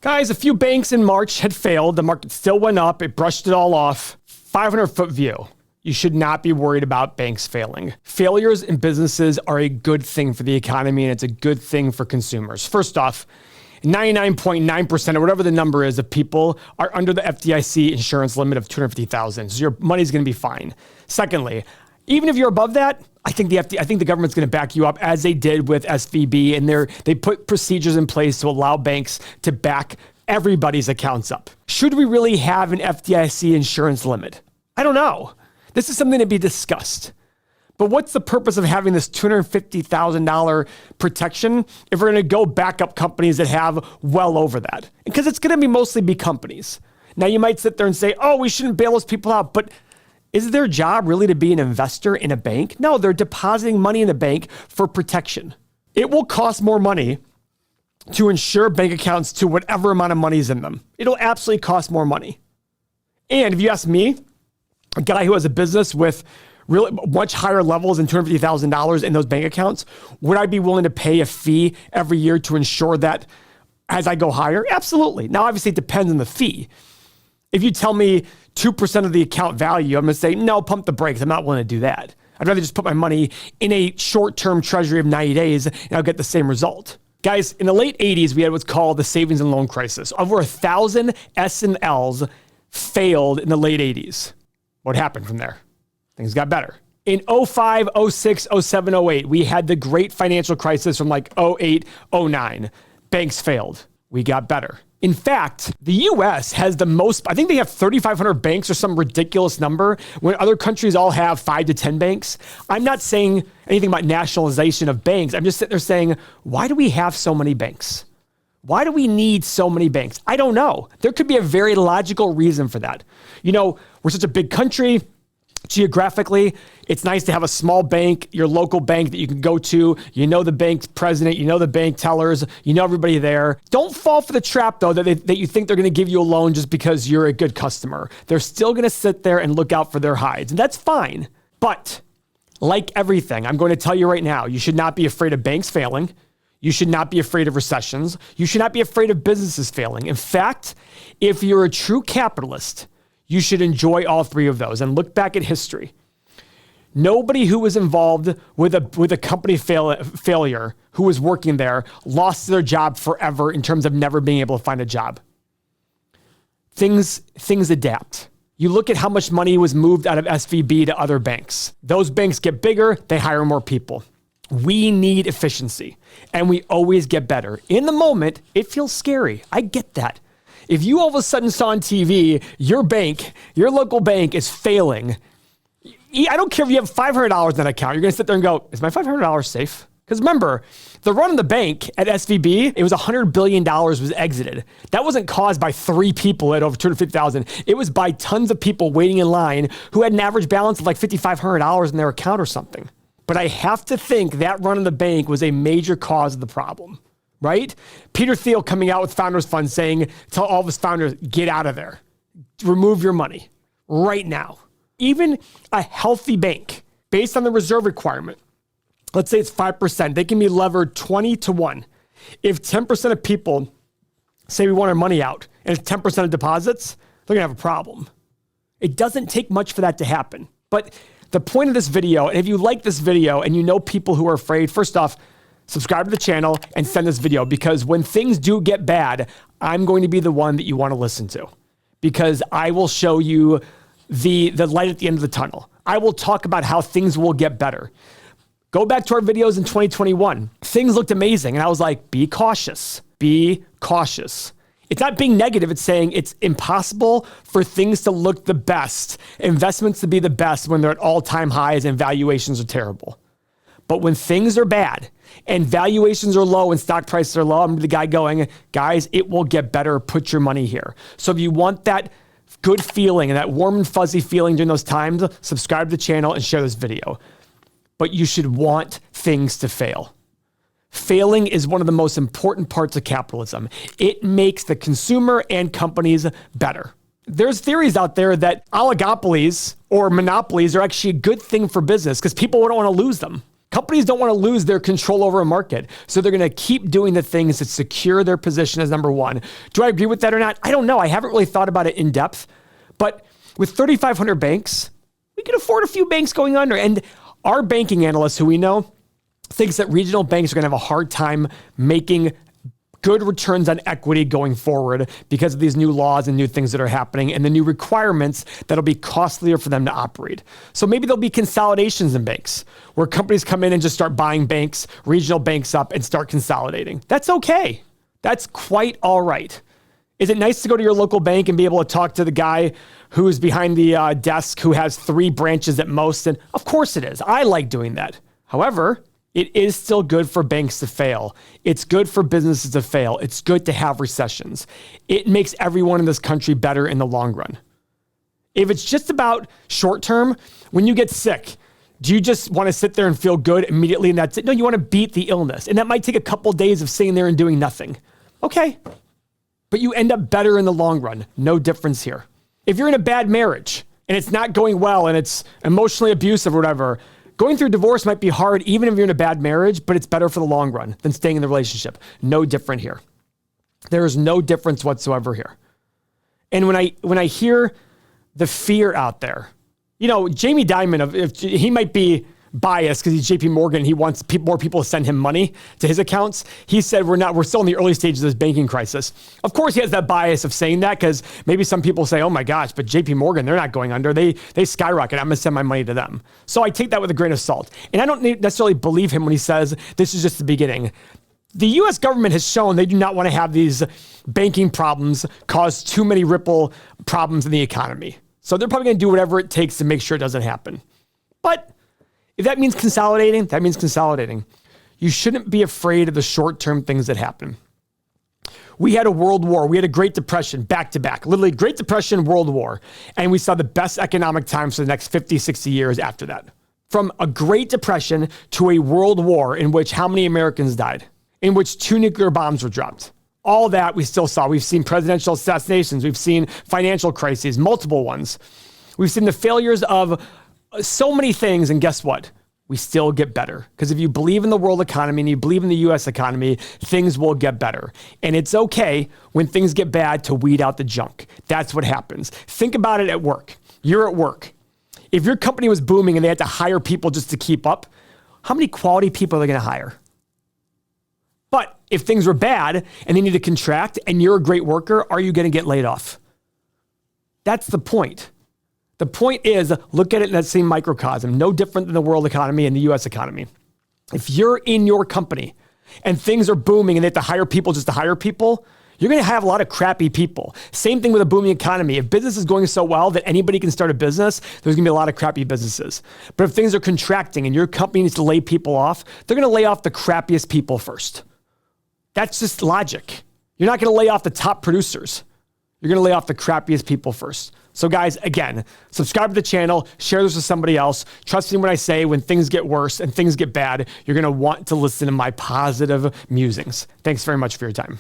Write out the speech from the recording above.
Guys, a few banks in March had failed. The market still went up. It brushed it all off. 500-foot view. You should not be worried about banks failing. Failures in businesses are a good thing for the economy, and it's a good thing for consumers. First off, 99.9% or whatever the number is of people are under the FDIC insurance limit of $250,000. So your money's going to be fine. Secondly, even if you're above that, I think the government's going to back you up, as they did with SVB, and they put procedures in place to allow banks to back everybody's accounts up. Should we really have an FDIC insurance limit? I don't know. This is something to be discussed. But what's the purpose of having this $250,000 protection if we're going to go back up companies that have well over that? Because it's going to mostly be companies. Now, you might sit there and say, oh, we shouldn't bail those people out, but is their job really to be an investor in a bank? No, they're depositing money in the bank for protection. It will cost more money to insure bank accounts to whatever amount of money is in them. It'll absolutely cost more money. And if you ask me, a guy who has a business with really much higher levels than $250,000 in those bank accounts, would I be willing to pay a fee every year to ensure that as I go higher? Absolutely. Now, obviously, it depends on the fee. If you tell me 2% of the account value, I'm going to say, no, pump the brakes. I'm not willing to do that. I'd rather just put my money in a short-term treasury of 90 days and I'll get the same result. Guys, in the late 80s, we had what's called the savings and loan crisis. Over 1,000 S&Ls failed in the late 80s. What happened from there? Things got better. In 05, 06, 07, 08, we had the great financial crisis from like 08, 09. Banks failed. We got better. In fact, the US has the most, I think they have 3,500 banks or some ridiculous number when other countries all have 5 to 10 banks. I'm not saying anything about nationalization of banks. I'm just sitting there saying, why do we have so many banks? Why do we need so many banks? I don't know. There could be a very logical reason for that. You know, we're such a big country. Geographically, it's nice to have a small bank, your local bank that you can go to. You know the bank's president, you know the bank tellers, you know everybody there. Don't fall for the trap, though, that you think they're going to give you a loan just because you're a good customer. They're still going to sit there and look out for their hides, and that's fine. But like everything, I'm going to tell you right now, you should not be afraid of banks failing. You should not be afraid of recessions. You should not be afraid of businesses failing. In fact, if you're a true capitalist, you should enjoy all three of those and look back at history. Nobody who was involved with a company failure who was working there lost their job forever in terms of never being able to find a job. Things adapt. You look at how much money was moved out of SVB to other banks. Those banks get bigger, they hire more people. We need efficiency, and we always get better. In the moment, it feels scary. I get that. If you all of a sudden saw on TV, your bank, your local bank is failing, I don't care if you have $500 in that account, you're going to sit there and go, is my $500 safe? Because remember, the run of the bank at SVB, it was $100 billion was exited. That wasn't caused by 3 people at over $250,000. It was by tons of people waiting in line who had an average balance of like $5,500 in their account or something. But I have to think that run of the bank was a major cause of the problem. Right? Peter Thiel coming out with Founders Fund saying, tell all of his founders, get out of there. Remove your money right now. Even a healthy bank, based on the reserve requirement, let's say it's 5%, they can be levered 20 to 1. If 10% of people say we want our money out and it's 10% of deposits, they're going to have a problem. It doesn't take much for that to happen. But the point of this video, and if you like this video and you know people who are afraid, first off, subscribe to the channel and send this video, because when things do get bad, I'm going to be the one that you want to listen to, because I will show you the light at the end of the tunnel. I will talk about how things will get better. Go back to our videos in 2021. Things looked amazing. And I was like, be cautious, be cautious. It's not being negative. It's saying it's impossible for things to look the best, investments to be the best when they're at all-time highs and valuations are terrible. But when things are bad and valuations are low and stock prices are low, I'm the guy going, guys, it will get better. Put your money here. So if you want that good feeling and that warm and fuzzy feeling during those times, subscribe to the channel and share this video. But you should want things to fail. Failing is one of the most important parts of capitalism. It makes the consumer and companies better. There's theories out there that oligopolies or monopolies are actually a good thing for business because people don't want to lose them. Companies don't want to lose their control over a market, so they're going to keep doing the things that secure their position as number one. Do I agree with that or not? I don't know. I haven't really thought about it in depth, but with 3,500 banks, we can afford a few banks going under. And our banking analyst, who we know, thinks that regional banks are going to have a hard time making good returns on equity going forward because of these new laws and new things that are happening and the new requirements that'll be costlier for them to operate. So maybe there'll be consolidations in banks where companies come in and just start buying banks, regional banks up, and start consolidating. That's okay. That's quite all right. Is it nice to go to your local bank and be able to talk to the guy who's behind the desk who has 3 branches at most? And of course it is. I like doing that. However, it is still good for banks to fail. It's good for businesses to fail. It's good to have recessions. It makes everyone in this country better in the long run. If it's just about short term, when you get sick, do you just want to sit there and feel good immediately and that's it? No, you want to beat the illness. And that might take a couple days of sitting there and doing nothing. Okay. But you end up better in the long run. No difference here. If you're in a bad marriage and it's not going well and it's emotionally abusive or whatever, going through divorce might be hard even if you're in a bad marriage, but it's better for the long run than staying in the relationship. No different here. There is no difference whatsoever here. And when I hear the fear out there, you know, Jamie Dimon, he might be biased because he's JP Morgan. He wants more people to send him money to his accounts. He said, we're still in the early stages of this banking crisis. Of course, he has that bias of saying that because maybe some people say, oh my gosh, but JP Morgan, they're not going under. They skyrocket. I'm going to send my money to them. So I take that with a grain of salt. And I don't necessarily believe him when he says this is just the beginning. The US government has shown they do not want to have these banking problems cause too many ripple problems in the economy. So they're probably going to do whatever it takes to make sure it doesn't happen. But if that means consolidating, that means consolidating. You shouldn't be afraid of the short-term things that happen. We had a world war. We had a Great Depression back to back, literally Great Depression, World War. And we saw the best economic times for the next 50, 60 years after that. From a Great Depression to a world war in which how many Americans died, in which 2 nuclear bombs were dropped. All that we still saw. We've seen presidential assassinations. We've seen financial crises, multiple ones. We've seen the failures of so many things, and guess what? We still get better. Because if you believe in the world economy and you believe in the US economy, things will get better. And it's okay when things get bad to weed out the junk. That's what happens. Think about it at work. You're at work. If your company was booming and they had to hire people just to keep up, how many quality people are they going to hire? But if things were bad and they need to contract and you're a great worker, are you going to get laid off? That's the point. The point is, look at it in that same microcosm, no different than the world economy and the US economy. If you're in your company and things are booming and they have to hire people just to hire people, you're going to have a lot of crappy people. Same thing with a booming economy. If business is going so well that anybody can start a business, there's going to be a lot of crappy businesses. But if things are contracting and your company needs to lay people off, they're going to lay off the crappiest people first. That's just logic. You're not going to lay off the top producers. You're going to lay off the crappiest people first. So guys, again, subscribe to the channel, share this with somebody else. Trust me when I say when things get worse and things get bad, you're going to want to listen to my positive musings. Thanks very much for your time.